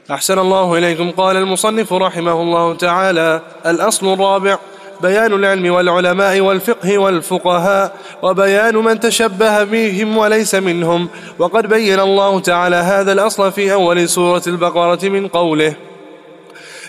أحسن الله إليكم. قال المصنف رحمه الله تعالى: الأصل الرابع بيان العلم والعلماء والفقه والفقهاء، وبيان من تشبه بهم وليس منهم. وقد بين الله تعالى هذا الأصل في أول سورة البقرة من قوله: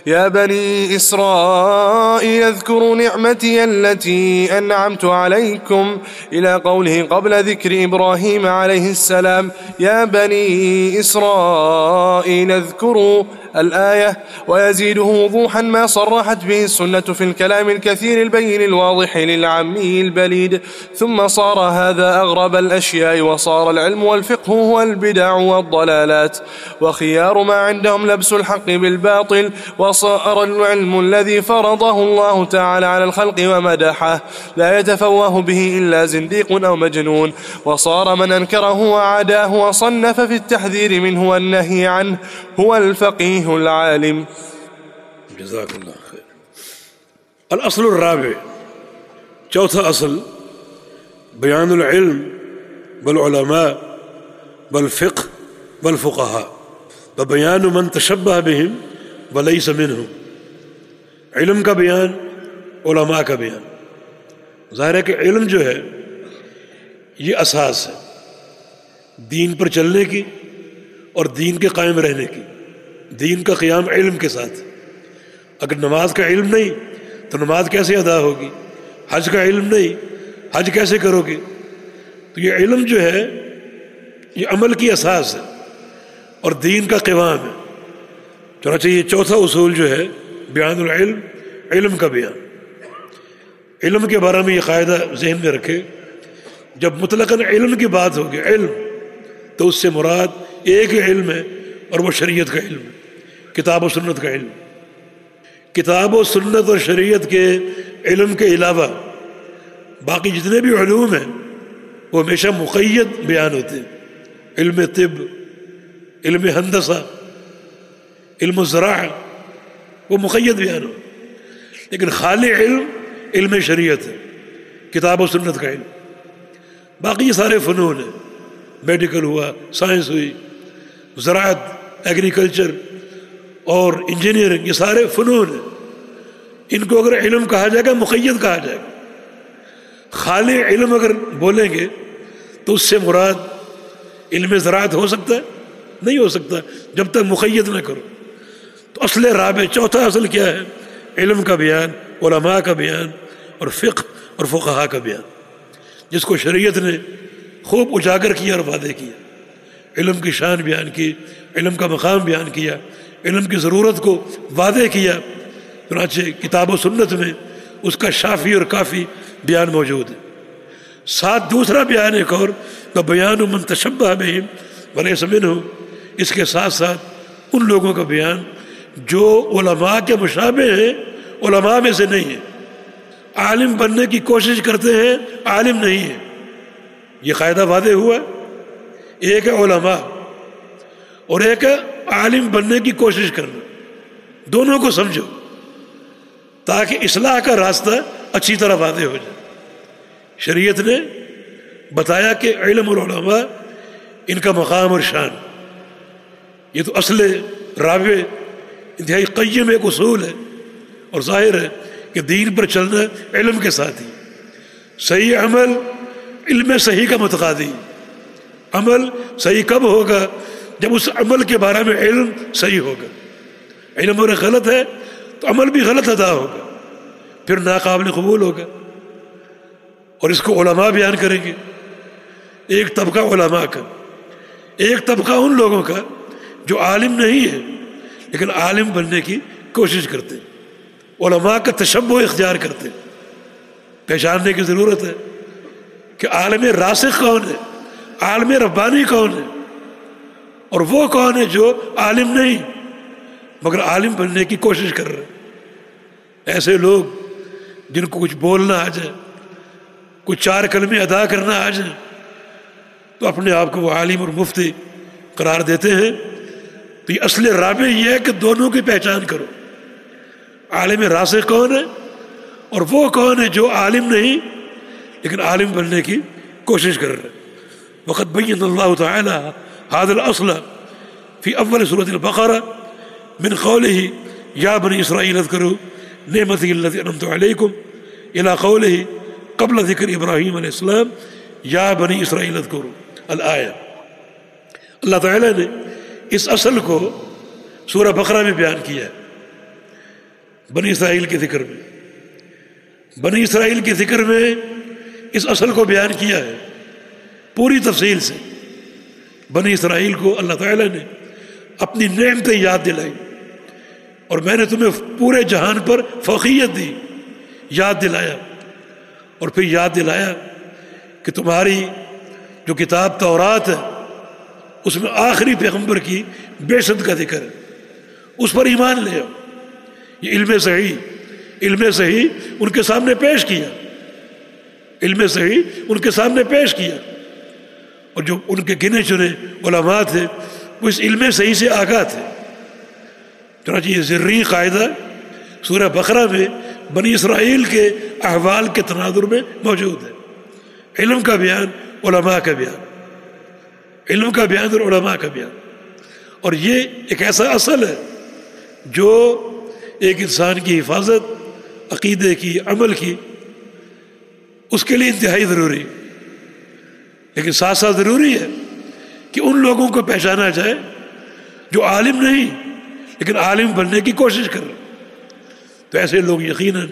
يا بني إسرائيل اذكروا نعمتي التي أنعمت عليكم، إلى قوله قبل ذكر إبراهيم عليه السلام: يا بني إسرائيل اذكروا الآية. ويزيده وضوحا ما صرحت به السنة في الكلام الكثير البين الواضح للعامي البليد. ثم صار هذا أغرب الأشياء، وصار العلم والفقه هو البدع والضلالات، وخيار ما عندهم لبس الحق بالباطل. وصار العلم الذي فرضه الله تعالى على الخلق ومدحه لا يتفوه به إلا زنديق أو مجنون. وصار من أنكره وعاداه وصنف في التحذير منه والنهي عنه هو الفقيه العالم. جزاك الله خير. الأصل الرابع، چوتھا اصل، بیان العلم بالعلماء بالفقه بالفقهاء وبیان من تشبہ بهم ولیس منهم. علم کا بیان، علماء کا بیان. ظاہر ہے کہ علم جو ہے یہ اساس ہے دین پر چلنے کی اور دین کے قائم رہنے کی. دین کا قیام علم کے ساتھ. اگر نماز کا علم نہیں تو نماز کیسے ادا ہوگی؟ حج کا علم نہیں، حج کیسے کرو گے؟ تو یہ علم جو ہے یہ عمل کی اساس ہے اور دین کا قوام ہے. چنانچہ یہ چوتھا اصول جو ہے بیان العلم، علم کا بیان. علم کے بارے میں یہ قاعدہ ذہن میں رکھے، جب مطلقاً علم کی بات ہوگی، علم، تو اس سے مراد ایک ہی علم ہے اور وہ شریعت کا علم ہے، کتاب و سنت کا علم. کتاب و سنت اور شریعت کے علم کے علاوہ باقی جتنے بھی علوم ہیں وہ ہمیشہ مقید بیان ہوتے ہیں. علم طب، علم ہندسہ، علم الزراعہ، وہ مقید بیان ہو. لیکن خالی علم، علم شریعت ہے، کتاب و سنت کا علم. باقی یہ سارے فنون ہیں، میڈیکل ہوا، سائنس ہوئی، زراعت، ایگریکلچر اور انجینئرنگ، یہ سارے فنون ہیں. ان کو اگر علم کہا جائے گا، مقید کہا جائے گا. خالی علم اگر بولیں گے تو اس سے مراد علم زراعت ہو سکتا ہے؟ نہیں ہو سکتا جب تک مقید نہ کرو. تو اصل رابع، چوتھا اصل کیا ہے؟ علم کا بیان، علماء کا بیان اور فقہ اور فقہاء کا بیان، جس کو شریعت نے خوب اجاگر کیا اور واضح کیا. علم کی شان بیان کی، علم کا مقام بیان کیا، علم کی ضرورت کو واضح کیا. چنانچہ کتاب و سنت میں اس کا شافی اور کافی بیان موجود ہے. ساتھ دوسرا بیان ایک اور، تو بیان من تشبہ بہم ولیس منہم، اس کے ساتھ ساتھ ان لوگوں کا بیان جو علماء کے مشابہ ہیں، علماء میں سے نہیں ہیں، عالم بننے کی کوشش کرتے ہیں، عالم نہیں ہیں. یہ قاعدہ واضح ہوا. ایک ہے علماء اور ایک ہے عالم بننے کی کوشش کرنا. دونوں کو سمجھو تاکہ اصلاح کا راستہ اچھی طرح واضح ہو جائے. شریعت نے بتایا کہ علم اور علماء، ان کا مقام اور شان، یہ تو اصل رابع انتہائی قیم ایک اصول ہے. اور ظاہر ہے کہ دین پر چلنا علم کے ساتھ ہی. صحیح عمل علم صحیح کا متقاضی. عمل صحیح کب ہوگا؟ جب اس عمل کے بارے میں علم صحیح ہوگا. علم اور غلط ہے تو عمل بھی غلط ادا ہوگا، پھر ناقابل قبول ہوگا. اور اس کو علماء بیان کریں گے. ایک طبقہ علماء کا، ایک طبقہ ان لوگوں کا جو عالم نہیں ہے لیکن عالم بننے کی کوشش کرتے ہیں، علماء کا تشبہ اختیار کرتے ہیں. پہچاننے کی ضرورت ہے کہ عالم راسخ کون ہے، عالم ربانی کون ہے، اور وہ کون ہے جو عالم نہیں مگر عالم بننے کی کوشش کر رہے ہیں. ایسے لوگ جن کو کچھ بولنا آ جائے، کچھ چار کلمے ادا کرنا آ جائے، تو اپنے آپ کو وہ عالم اور مفتی قرار دیتے ہیں. تو یہ اصل رابع یہ ہے کہ دونوں کی پہچان کرو. عالم راسخ کون ہے اور وہ کون ہے جو عالم نہیں لیکن عالم بننے کی کوشش کر رہے ہیں. وقد بین اللہ تعالی هذا الاصل فی اول سورۃ البقرہ من قوله یا بنی اسرائیل اذکروا نعمتی التی انعمت علیکم الی قوله قبل ذکر ابراہیم علیہ السلام یا بنی اسرائیل اذکروا الآیہ۔ اللہ تعالیٰ نے اس اصل کو سورہ بقرہ میں بیان کیا ہے، بنی اسرائیل کے ذکر میں، بنی اسرائیل کے ذکر میں اس اصل کو بیان کیا ہے پوری تفصیل سے۔ بنی اسرائیل کو اللہ تعالیٰ نے اپنی نعمتیں یاد دلائی، اور میں نے تمہیں پورے جہان پر فوقیت دی، یاد دلایا، اور پھر یاد دلایا کہ تمہاری جو کتاب تورات ہے اس میں آخری پیغمبر کی بعثت کا ذکر ہے، اس پر ایمان لے آؤ۔ یہ علم صحیح ان کے سامنے پیش کیا، علم صحیح ان کے سامنے پیش کیا، اور جو ان کے گنے چنے علماء تھے وہ اس علم صحیح سے آگاہ تھے۔ چنانچہ یہ ذری قاعدہ سورہ بقرہ میں بنی اسرائیل کے احوال کے تناظر میں موجود ہے، علم کا بیان، علماء کا بیان، علم کا بیان اور علماء کا بیان۔ اور یہ ایک ایسا اصل ہے جو ایک انسان کی حفاظت، عقیدے کی، عمل کی، اس کے لیے انتہائی ضروری، لیکن ساتھ ساتھ ضروری ہے کہ ان لوگوں کو پہچانا جائے جو عالم نہیں لیکن عالم بننے کی کوشش کر رہے ہیں۔ تو ایسے لوگ یقیناً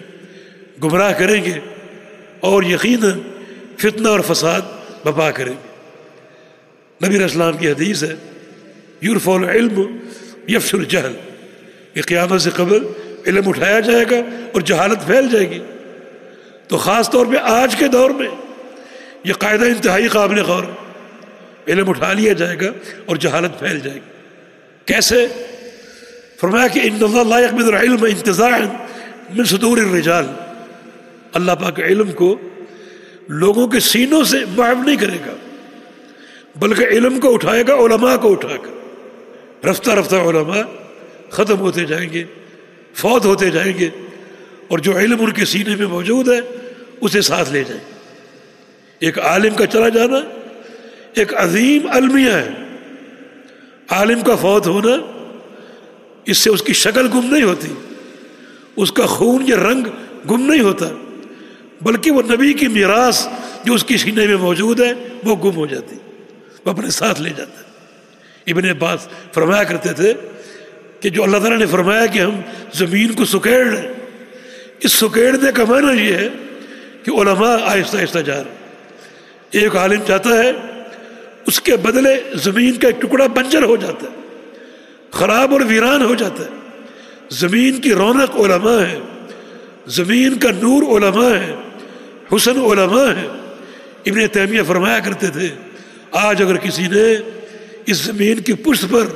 گمراہ کریں گے اور یقیناً فتنہ اور فساد برپا کریں گے۔ نبی علیہ السلام کی حدیث ہے یرفع العلم یفشو الجہل، کہ قیامت سے قبل علم اٹھایا جائے گا اور جہالت پھیل جائے گی۔ تو خاص طور پہ آج کے دور میں یہ قاعدہ انتہائی قابل غور ہے، علم اٹھا لیا جائے گا اور جہالت پھیل جائے گی۔ کیسے؟ فرمایا کہ ان اللہ لا يقبض العلم انتزاعا من صدور الرجال، اللہ پاک علم کو لوگوں کے سینوں سے معاف نہیں کرے گا، بلکہ علم کو اٹھائے گا علماء کو اٹھا کر۔ رفتہ رفتہ علماء ختم ہوتے جائیں گے، فوت ہوتے جائیں گے، اور جو علم ان کے سینے میں موجود ہے اسے ساتھ لے جائیں گے۔ ایک عالم کا چلا جانا ایک عظیم المیہ ہے۔ عالم کا فوت ہونا، اس سے اس کی شکل گم نہیں ہوتی، اس کا خون یا رنگ گم نہیں ہوتا، بلکہ وہ نبی کی میراث جو اس کی سینے میں موجود ہے وہ گم ہو جاتی، وہ اپنے ساتھ لے جاتا ہے۔ ابن عباس فرمایا کرتے تھے کہ جو اللہ تعالیٰ نے فرمایا کہ ہم زمین کو سکیڑ لیں، اس سکیڑنے کا معنی یہ ہے کہ علماء آہستہ آہستہ جا رہے ہیں۔ ایک عالم چاہتا ہے اس کے بدلے زمین کا ایک ٹکڑا بنجر ہو جاتا ہے، خراب اور ویران ہو جاتا ہے۔ زمین کی رونق علماء ہے، زمین کا نور علماء ہے، حسن علماء ہے۔ ابن تیمیہ فرمایا کرتے تھے آج اگر کسی نے اس زمین کی پشت پر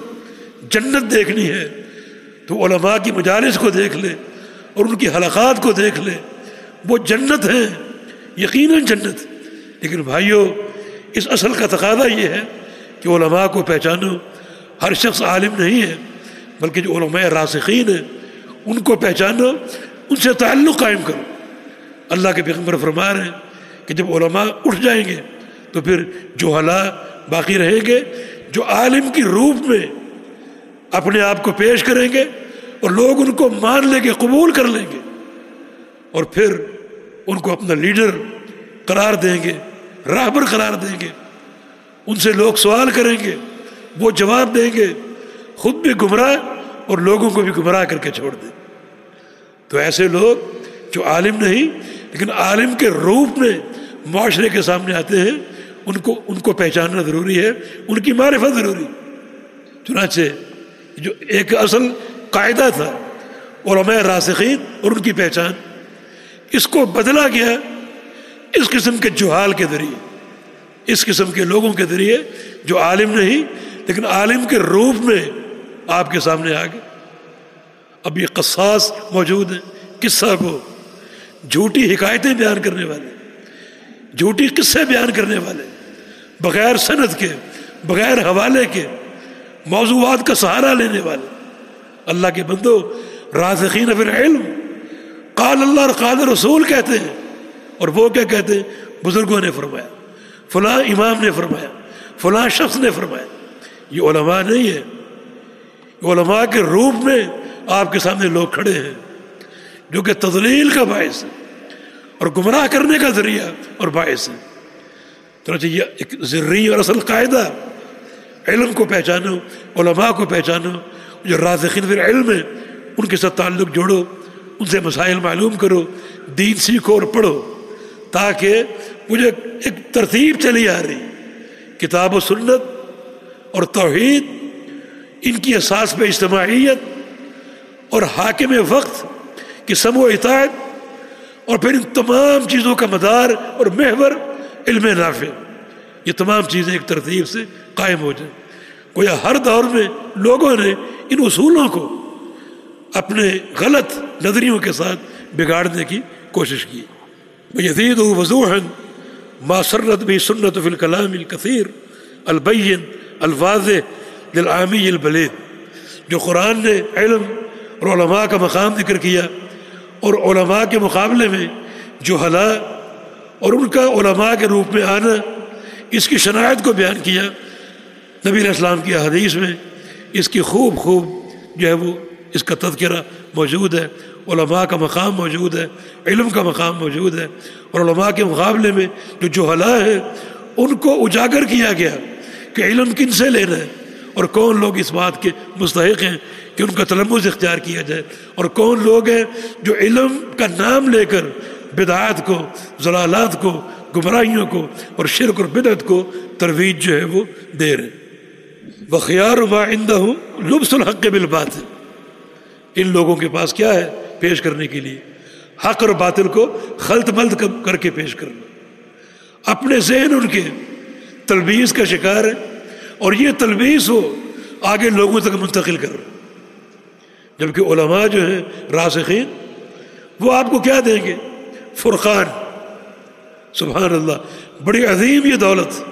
جنت دیکھنی ہے تو علماء کی مجالس کو دیکھ لے اور ان کی حلقات کو دیکھ لے، وہ جنت ہیں، یقیناً جنت۔ لیکن بھائیو، اس اصل کا تقاضا یہ ہے کہ علماء کو پہچانو۔ ہر شخص عالم نہیں ہے، بلکہ جو علماء راسخین ہیں ان کو پہچانو، ان سے تعلق قائم کرو۔ اللہ کے پیغمبر فرما رہے ہیں کہ جب علماء اٹھ جائیں گے تو پھر جہلاء باقی رہیں گے، جو عالم کی روپ میں اپنے آپ کو پیش کریں گے اور لوگ ان کو مان لیں گے، قبول کر لیں گے، اور پھر ان کو اپنا لیڈر قرار دیں گے، راہبر قرار دیں گے۔ ان سے لوگ سوال کریں گے، وہ جواب دیں گے، خود بھی گمراہ اور لوگوں کو بھی گمراہ کر کے چھوڑ دیں۔ تو ایسے لوگ جو عالم نہیں لیکن عالم کے روپ میں معاشرے کے سامنے آتے ہیں، ان کو پہچاننا ضروری ہے، ان کی معرفت ضروری۔ چنانچہ جو ایک اصل قاعدہ تھا علماء راسخین اور ان کی پہچان، اس کو بدلا گیا اس قسم کے جہال کے ذریعے، اس قسم کے لوگوں کے ذریعے جو عالم نہیں لیکن عالم کے روپ میں آپ کے سامنے آ گئے۔ اب یہ قصاص موجود ہیں، قصہ کو جھوٹی حکایتیں بیان کرنے والے، جھوٹی قصے بیان کرنے والے، بغیر سند کے، بغیر حوالے کے موضوعات کا سہارا لینے والے۔ اللہ کے بندو، راسخین فی العلم قال اللہ اور قال رسول کہتے ہیں، اور وہ کیا کہتے ہیں؟ بزرگوں نے فرمایا، فلاں امام نے فرمایا، فلاں شخص نے فرمایا۔ یہ علماء نہیں ہے، علماء کے روپ میں آپ کے سامنے لوگ کھڑے ہیں جو کہ تضلیل کا باعث ہے اور گمراہ کرنے کا ذریعہ اور باعث ہے. چنانچہ یہ ایک ذری اور اصل قاعدہ، علم کو پہچانو، علماء کو پہچانو، جو راسخین فی العلم ہیں ان کے ساتھ تعلق جوڑو، ان سے مسائل معلوم کرو، دین سیکھو اور پڑھو، تاکہ مجھے ایک ترتیب چلی آ رہی کتاب و سنت اور توحید، ان کی اساس پہ اجتماعیت اور حاکم وقت کی سمع و اطاعت، اور پھر ان تمام چیزوں کا مدار اور محور علم نافع، یہ تمام چیزیں ایک ترتیب سے قائم ہو جائیں. گویا ہر دور میں لوگوں نے ان اصولوں کو اپنے غلط نظریوں کے ساتھ بگاڑنے کی کوشش کی. یزید وضوحا ما سرت بھی سنت فی الکلام الکثیر البین الواضح للعامی البلید. جو قرآن نے علم اور علماء کا مقام ذکر کیا اور علماء کے مقابلے میں جہلاء اور ان کا علماء کے روپ میں آنا، اس کی شناعت کو بیان کیا. نبی علیہ السلام کی احادیث میں اس کی خوب جو ہے وہ اس کا تذکرہ موجود ہے، علماء کا مقام موجود ہے، علم کا مقام موجود ہے. اور علماء کے مقابلے میں جو جہلاء ہیں ان کو اجاگر کیا گیا کہ علم کن سے لینا ہے اور کون لوگ اس بات کے مستحق ہیں کہ ان کا تلمذ اختیار کیا جائے، اور کون لوگ ہیں جو علم کا نام لے کر بدعات کو، ضلالات کو، گمراہیوں کو اور شرک اور بدعت کو ترویج جو ہے وہ دے رہے. وَخِيَارُ مَا عِنْدَهُ لُبْسُ الْحَقِّ بِالْبَاطِلِ. ان لوگوں کے پاس کیا ہے پیش کرنے کے لیے؟ حق اور باطل کو خلط ملط کر کے پیش کرنا. اپنے ذہن ان کے تلبیس کا شکار ہے، اور یہ تلبیس وہ آگے لوگوں تک منتقل کر رہے. جبکہ علماء جو ہیں راسخین، وہ آپ کو کیا دیں گے؟ فرقان. سبحان اللہ، بڑی عظیم یہ دولت،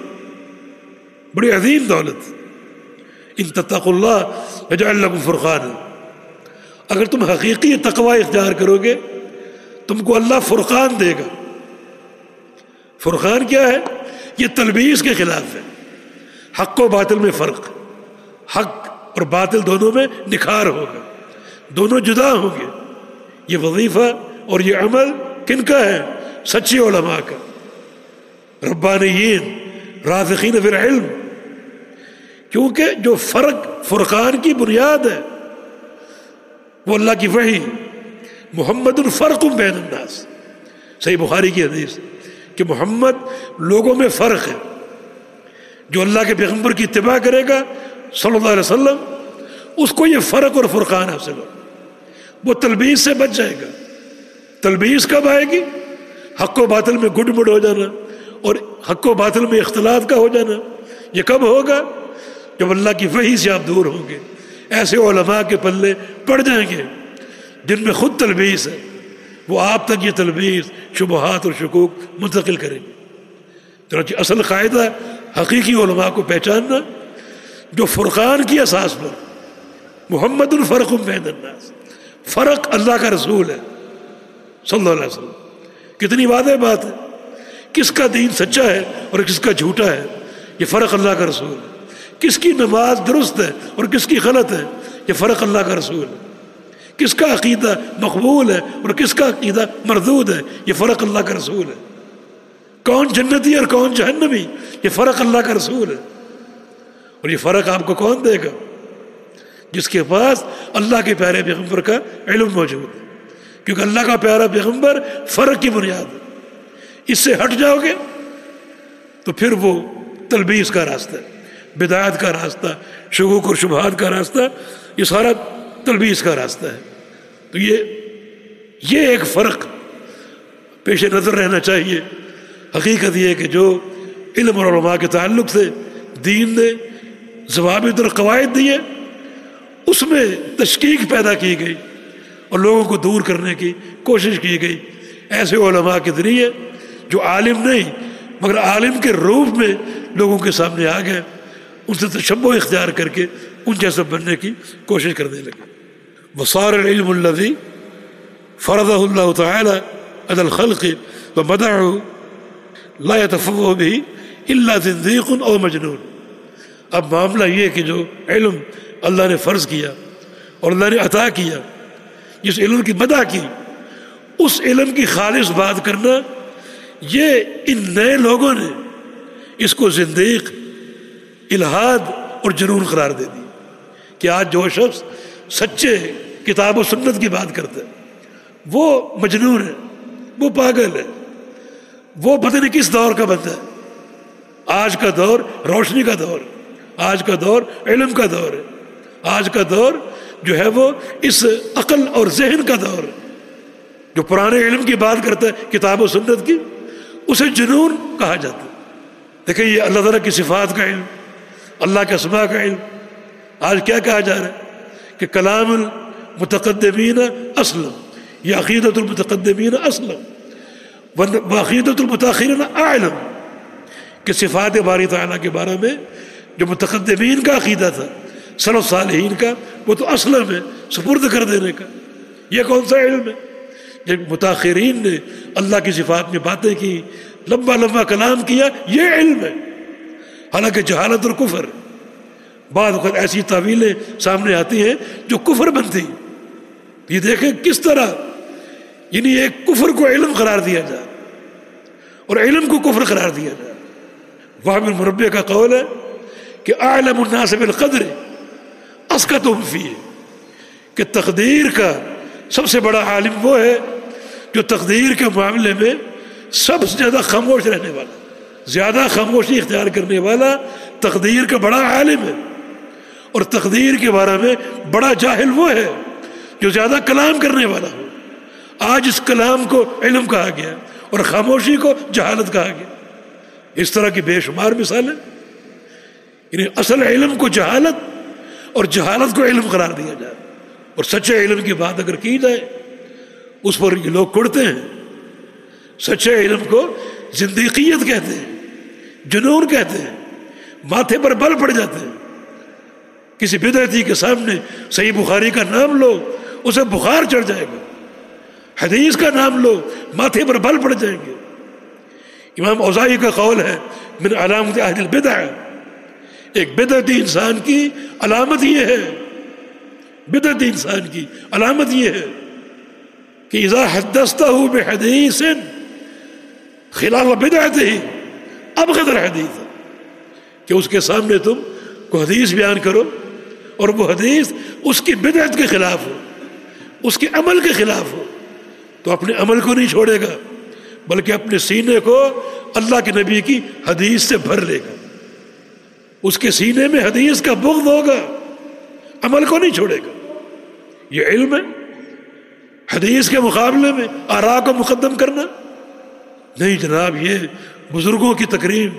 بڑی عظیم دولت. ان تتقوا اللہ یجعل لکم فرقانا. اگر تم حقیقی تقوی اختیار کرو گے تم کو اللہ فرقان دے گا. فرقان کیا ہے؟ یہ تلبیس کے خلاف ہے. حق و باطل میں فرق، حق اور باطل دونوں میں نکھار ہوگا، دونوں جدا ہوں گے. یہ وظیفہ اور یہ عمل کن کا ہے؟ سچے علماء کا، ربانیین، راسخین فی العلم. کیونکہ جو فرقان کی بنیاد ہے وہ اللہ کی وحی، محمد فرق بین الناس. صحیح بخاری کی حدیث کہ محمد لوگوں میں فرق ہے. جو اللہ کے پیغمبر کی اتباع کرے گا صلی اللہ علیہ وسلم، اس کو یہ فرق اور فرقان حاصل ہو، وہ تلبیس سے بچ جائے گا. تلبیس کب آئے گی؟ حق و باطل میں گڈ مڈ ہو جانا اور حق و باطل میں اختلاط کا ہو جانا. یہ کب ہوگا؟ جب اللہ کی وحی سے آپ دور ہوں گے. ایسے علماء کے پلے پڑ جائیں گے جن میں خود تلبیس ہے، وہ آپ تک یہ تلبیس، شبہات اور شکوک منتقل کریں گے. چنانچہ اصل قاعدہ حقیقی علماء کو پہچاننا جو فرقان کی اساس پر، محمد فرق بین الناس، فرق اللہ کا رسول ہے صلی اللہ علیہ وسلم. کتنی واضح بات ہے. کس کا دین سچا ہے اور کس کا جھوٹا ہے، یہ فرق اللہ کا رسول ہے. کس کی نماز درست ہے اور کس کی غلط ہے، یہ فرق اللہ کا رسول ہے. کس کا عقیدہ مقبول ہے اور کس کا عقیدہ مردود ہے، یہ فرق اللہ کا رسول ہے. کون جنتی اور کون جہنمی، یہ فرق اللہ کا رسول ہے. اور یہ فرق آپ کو کون دے گا؟ جس کے پاس اللہ کے پیارے پیغمبر کا علم موجود ہے. کیونکہ اللہ کا پیارا پیغمبر فرق کی بنیاد ہے. اس سے ہٹ جاؤ گے تو پھر وہ تلبیس کا راستہ ہے، بدعات کا راستہ، شکوک اور شبہات کا راستہ، یہ سارا تلبیس کا راستہ ہے. تو یہ ایک فرق پیش نظر رہنا چاہیے. حقیقت یہ ہے کہ جو علم اور علماء کے تعلق سے دین نے ضوابط اور قواعد دیے، اس میں تشکیک پیدا کی گئی اور لوگوں کو دور کرنے کی کوشش کی گئی ایسے علماء کے ذریعے جو عالم نہیں مگر عالم کے روپ میں لوگوں کے سامنے آ گئے، ان سے تشبہ اختیار کر کے ان جیسا بننے کی کوشش کرنے لگے. وصار العلم الذي فرضه الله تعالى على الخلق ومدعه لا يتفوه به الا زنديق او مجنون. اب معاملہ یہ کہ جو علم اللہ نے فرض کیا اور اللہ نے عطا کیا، جس علم کی مدح کی، اس علم کی خالص بات کرنا، یہ ان نئے لوگوں نے اس کو زندیق، الہاد اور جنون قرار دے دی کہ آج جو شخص سچے کتاب و سنت کی بات کرتا ہے وہ مجنون ہے، وہ پاگل ہے، وہ پتہ نہیں کس دور کا بندہ ہے۔ آج کا دور روشنی کا دور، آج کا دور علم کا دور ہے، آج کا دور جو ہے وہ اس عقل اور ذہن کا دور ہے۔ جو پرانے علم کی بات کرتا ہے کتاب و سنت کی، اسے جنون کہا جاتا ہے۔ دیکھیں یہ اللہ تعالیٰ کی صفات کا علم، اللہ کے اسماء کا علم، آج کیا کہا جا رہا ہے کہ کلام المتقدمین اسلم، یہ عقیدت المتقدمین اسلم وعقیدت المتاخرین اعلم، کہ صفات باری تعالیٰ کے بارے میں جو متقدمین کا عقیدہ تھا، سلف صالحین کا، وہ تو اسلم ہے، سپرد کر دینے کا۔ یہ کون سا علم ہے؟ جب متاخرین نے اللہ کی صفات میں باتیں کی، لمبا لمبا کلام کیا، یہ علم ہے، حالانکہ جہالت اور کفر۔ بعض وقت ایسی تعویلیں سامنے آتی ہیں جو کفر بنتی، یہ دیکھیں کس طرح یعنی ایک کفر کو علم قرار دیا جائے اور علم کو کفر قرار دیا جائے۔ وہب بن مربع کا قول ہے کہ اعلم الناس بالقدر اسکتهم فیہ، کہ تقدیر کا سب سے بڑا عالم وہ ہے جو تقدیر کے معاملے میں سب سے زیادہ خاموش رہنے والا، زیادہ خاموشی اختیار کرنے والا تقدیر کا بڑا عالم ہے۔ اور تقدیر کے بارے میں بڑا جاہل وہ ہے جو زیادہ کلام کرنے والا ہو۔ آج اس کلام کو علم کہا گیا اور خاموشی کو جہالت کہا گیا۔ اس طرح کی بے شمار مثالیں، یعنی اصل علم کو جہالت اور جہالت کو علم قرار دیا جائے، اور سچے علم کی بات اگر کی جائے اس پر یہ لوگ کڑتے ہیں۔ سچے علم کو زندیقیت کہتے ہیں، جنون کہتے ہیں، ماتھے پر بل پڑ جاتے ہیں۔ کسی بدعتی کے سامنے صحیح بخاری کا نام لو، اسے بخار چڑھ جائے گا، حدیث کا نام لو، ماتھے پر بل پڑ جائیں گے۔ امام اوزاعی کا قول ہے من علامت اہل البدع، ایک بدعتی انسان کی علامت یہ ہے، بدعتی انسان کی علامت یہ ہے کہ اذا حدثتہ بحدیث خلاف بدعتہ ابغض الحدیث، کہ اس کے سامنے تم کو حدیث بیان کرو اور وہ حدیث اس کی بدعت کے خلاف ہو، اس کے عمل کے خلاف ہو، تو اپنے عمل کو نہیں چھوڑے گا بلکہ اپنے سینے کو اللہ کے نبی کی حدیث سے بھر لے گا۔ اس کے سینے میں حدیث کا بغض ہوگا، عمل کو نہیں چھوڑے گا۔ یہ علم ہے حدیث کے مقابلے میں آراء کو مقدم کرنا؟ نہیں جناب، یہ بزرگوں کی تکریم،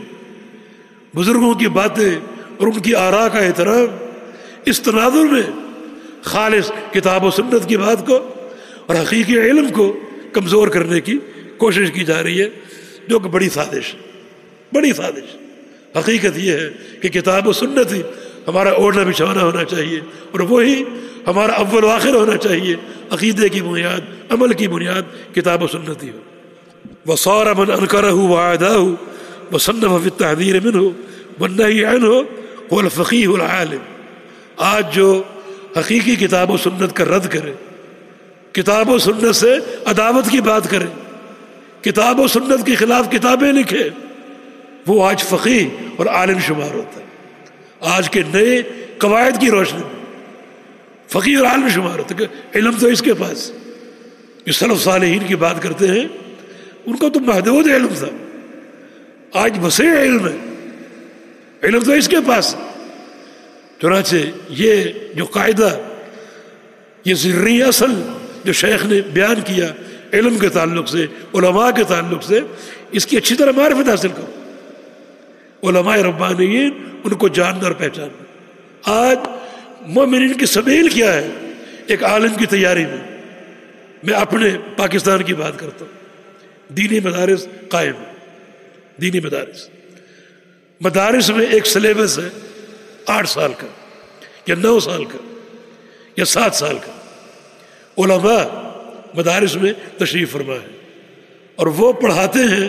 بزرگوں کی باتیں اور ان کی آراء کا احترام، اس تناظر میں خالص کتاب و سنت کی بات کو اور حقیقی علم کو کمزور کرنے کی کوشش کی جا رہی ہے، جو کہ بڑی سازش، بڑی سازش۔ حقیقت یہ ہے کہ کتاب و سنت ہی ہمارا اوڑھنا بچھانا ہونا چاہیے، اور وہی ہمارا اول و آخر ہونا چاہیے۔ عقیدے کی بنیاد، عمل کی بنیاد کتاب و سنت ہی ہو۔ وصار من انکرہ وعاداہ وصنف فی التحذیر منہ والنہی عنہ هو الفقیہ العالم۔ آج جو حقیقی کتاب و سنت کا رد کرے، کتاب و سنت سے عداوت کی بات کرے، کتاب و سنت کے خلاف کتابیں لکھے، وہ آج فقیہ اور عالم شمار ہوتا ہے۔ آج کے نئے قواعد کی روشنی میں فقیہ اور عالم شمار ہوتا ہے کہ علم تو اس کے پاس، جو سلف صالحین کی بات کرتے ہیں ان کو تو محدود علم تھا، آج وسیع علم ہے، علم تو اس کے پاس۔ چنانچہ یہ جو قاعدہ، یہ ذری اصل جو شیخ نے بیان کیا علم کے تعلق سے، علماء کے تعلق سے، اس کی اچھی طرح معرفت حاصل کرو۔ علماء ربانیین، ان کو جاننا اور پہچاننا۔ آج مومنین کی سبیل کیا ہے ایک عالم کی تیاری میں؟ میں اپنے پاکستان کی بات کرتا ہوں، دینی مدارس قائم ہیں، دینی مدارس میں ایک سلیبس ہے 8 سال کا یا 9 سال کا یا 7 سال کا۔ علماء مدارس میں تشریف فرما ہے اور وہ پڑھاتے ہیں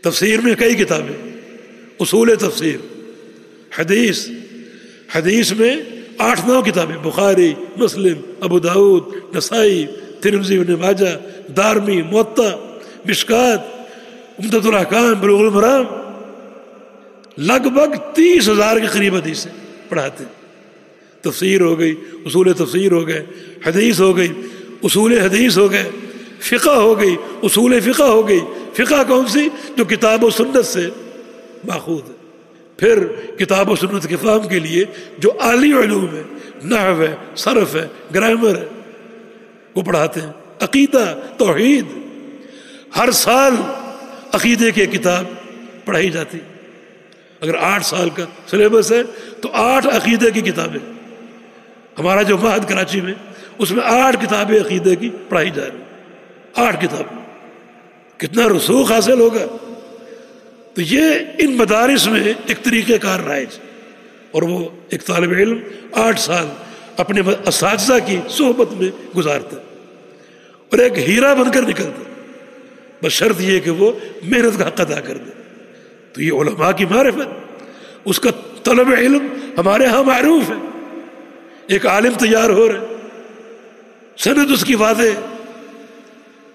تفسیر میں کئی کتابیں، اصول تفسیر، حدیث میں 8-9 کتابیں، بخاری، مسلم، ابو داؤد، نسائی، ترمذی، ابن ماجہ، دارمی، موطا، مشکات، عمدۃ الاحکام، بلوغ المرام، لگ بھگ 30,000 کے قریب حدیثیں پڑھاتے. تفسیر ہو گئی، اصول تفسیر ہو گئے، حدیث ہو گئی، اصول حدیث ہو گئے، فقہ ہو گئی، اصول فقہ ہو گئی. فقہ کون سی؟ جو کتاب و سنت سے ماخوذ ہے. پھر کتاب و سنت کے فہم کے لیے جو عالی علوم ہے، نحو ہے، صرف ہے، گرامر ہے، وہ پڑھاتے ہیں. عقیدہ، توحید، ہر سال عقیدے کی کتاب پڑھائی جاتی. اگر 8 سال کا سلیبس ہے تو 8 عقیدے کی کتابیں. ہمارا جو معہد کراچی میں، اس میں 8 کتابیں عقیدے کی پڑھائی جا رہی. 8 کتابیں. کتنا رسوخ حاصل ہوگا. تو یہ ان مدارس میں ایک طریقہ کار رائج، اور وہ ایک طالب علم 8 سال اپنے اساتذہ کی صحبت میں گزارتا اور ایک ہیرا بن کر نکلتا. بس شرط یہ کہ وہ محنت کا حق ادا کر دے. تو یہ علماء کی معرفت، اس کا طلب علم ہمارے ہاں معروف ہے. ایک عالم تیار ہو رہا ہے، سند اس کی واضح.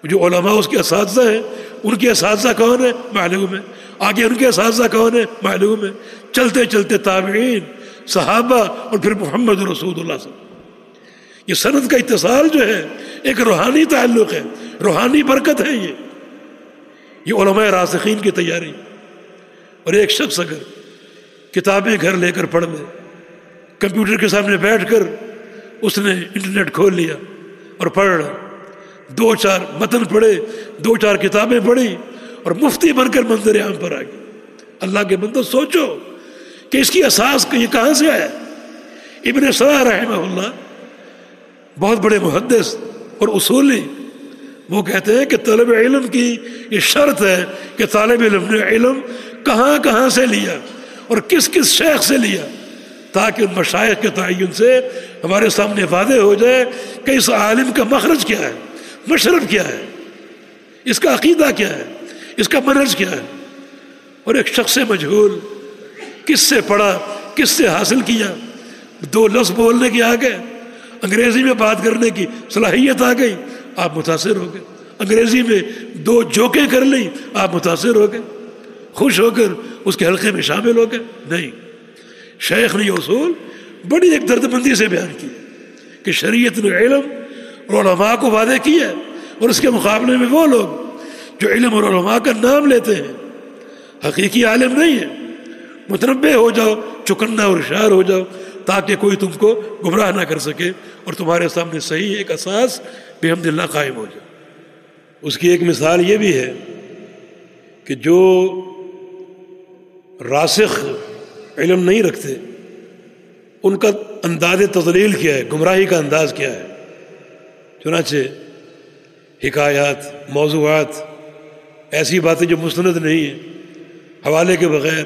جو علماء اس کے اساتذہ ہیں، ان کے اساتذہ کون ہیں معلوم ہے، آگے ان کے اساتذہ کون ہیں معلوم ہے. چلتے چلتے تابعین، صحابہ، اور پھر محمد رسول اللہ صلی اللہ علیہ وسلم. یہ سند کا اتصال جو ہے ایک روحانی تعلق ہے، روحانی برکت ہے. یہ علماء راسخین کی تیاری. اور ایک شخص اگر کتابیں گھر لے کر پڑھ لے، کمپیوٹر کے سامنے بیٹھ کر اس نے انٹرنیٹ کھول لیا اور پڑھ رہا، 2-4 متن پڑھے، 2-4 کتابیں پڑھی اور مفتی بن کر منظر عام پر آ گئی. اللہ کے بندو سوچو کہ اس کی اساس یہ کہاں سے آیا. ابن صلاح رحمہ اللہ بہت بڑے محدث اور اصولی، وہ کہتے ہیں کہ طالب علم کی یہ شرط ہے کہ طالب علم نے علم کہاں کہاں سے لیا اور کس کس شیخ سے لیا، تاکہ ان مشائخ کے تعین سے ہمارے سامنے واضح ہو جائے کہ اس عالم کا مخرج کیا ہے، مشرب کیا ہے، اس کا عقیدہ کیا ہے، اس کا منہج کیا ہے. اور ایک شخص مجہول کس سے پڑھا، کس سے حاصل کیا، 2 لفظ بولنے کی آ گئے، انگریزی میں بات کرنے کی صلاحیت آ گئی، آپ متاثر ہو گئے. انگریزی میں 2 جوکیں کر لی، آپ متاثر ہو گئے، خوش ہو کر اس کے حلقے میں شامل ہو گئے. نہیں، شیخ نے یہ اصول بڑی ایک درد مندی سے بیان کی کہ شریعت نے علم اور علماء کو واضح کیا، اور اس کے مقابلے میں وہ لوگ جو علم اور علماء کا نام لیتے ہیں حقیقی عالم نہیں ہے. متنبع ہو جاؤ، چکنا اور اشار ہو جاؤ، تاکہ کوئی تم کو گمراہ نہ کر سکے اور تمہارے سامنے صحیح ایک اساس بحمد اللہ قائم ہو جائے. اس کی ایک مثال یہ بھی ہے کہ جو راسخ علم نہیں رکھتے ان کا انداز تضلیل کیا ہے، گمراہی کا انداز کیا ہے. چنانچہ حکایات، موضوعات، ایسی باتیں جو مستند نہیں ہیں، حوالے کے بغیر،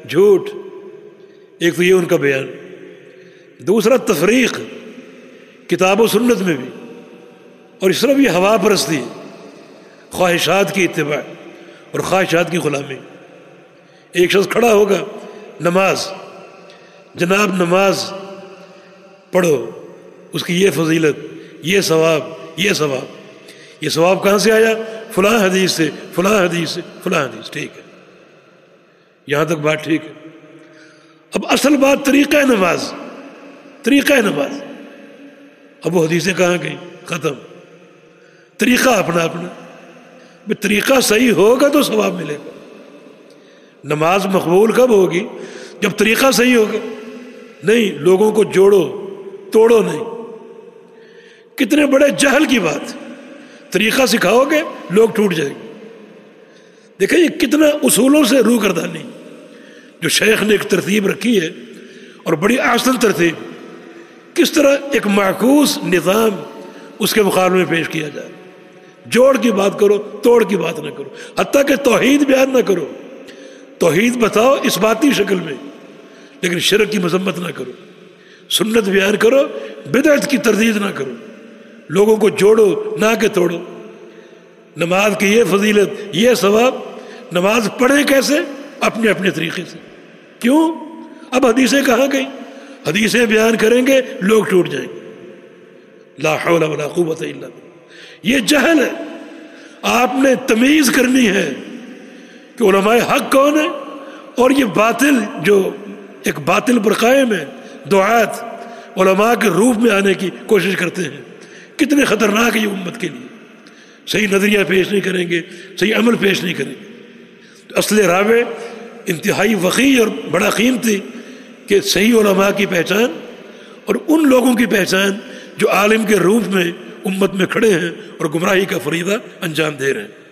جھوٹ، ایک تو یہ ان کا بیان. دوسرا تفریق کتاب و سنت میں بھی، اور اس طرح بھی ہوا پرستی، خواہشات کی اتباع اور خواہشات کی غلامی. ایک شخص کھڑا ہوگا، نماز، جناب نماز پڑھو، اس کی یہ فضیلت، یہ ثواب، یہ ثواب. یہ ثواب کہاں سے آیا؟ فلاں حدیث سے، فلاں حدیث سے، فلاں حدیث. ٹھیک ہے، یہاں تک بات ٹھیک ہے. اب اصل بات طریقہ نماز، طریقہ نماز. اب وہ حدیثیں کہاں گئیں؟ ختم. طریقہ اپنا اپنا. طریقہ صحیح ہوگا تو ثواب ملے گا. نماز مقبول کب ہوگی؟ جب طریقہ صحیح ہوگا. نہیں، لوگوں کو جوڑو توڑو نہیں. کتنے بڑے جہل کی بات. طریقہ سکھاؤ گے لوگ ٹوٹ جائیں گے. دیکھیں یہ کتنا اصولوں سے روگردانی جو شیخ نے ایک ترتیب رکھی ہے، اور بڑی احسن ترتیب. کس طرح ایک معکوس نظام اس کے مقابلے میں پیش کیا جائے. جوڑ کی بات کرو، توڑ کی بات نہ کرو. حتیٰ کہ توحید بیان نہ کرو. توحید بتاؤ اس باتی شکل میں، لیکن شرک کی مذمت نہ کرو. سنت بیان کرو، بدعت کی تردید نہ کرو. لوگوں کو جوڑو نہ کہ توڑو. نماز کی یہ فضیلت، یہ ثواب. نماز پڑھیں کیسے؟ اپنے اپنے طریقے سے. کیوں؟ اب حدیثیں کہاں گئیں؟ حدیثیں بیان کریں گے لوگ ٹوٹ جائیں گے. لا حول ولا قوت الا باللہ. یہ جہل ہے. آپ نے تمیز کرنی ہے کہ علماء حق کون ہے اور یہ باطل جو ایک باطل پر قائم ہے. دعات علماء کے روپ میں آنے کی کوشش کرتے ہیں. کتنے خطرناک ہے یہ امت کے لیے. صحیح نظریہ پیش نہیں کریں گے, صحیح عمل پیش نہیں کریں گے. اصل رابع انتہائی وقیع اور بڑا قیمتی کہ صحیح علماء کی پہچان اور ان لوگوں کی پہچان جو عالم کے روپ میں امت میں کھڑے ہیں اور گمراہی کا فریضہ انجام دے رہے ہیں.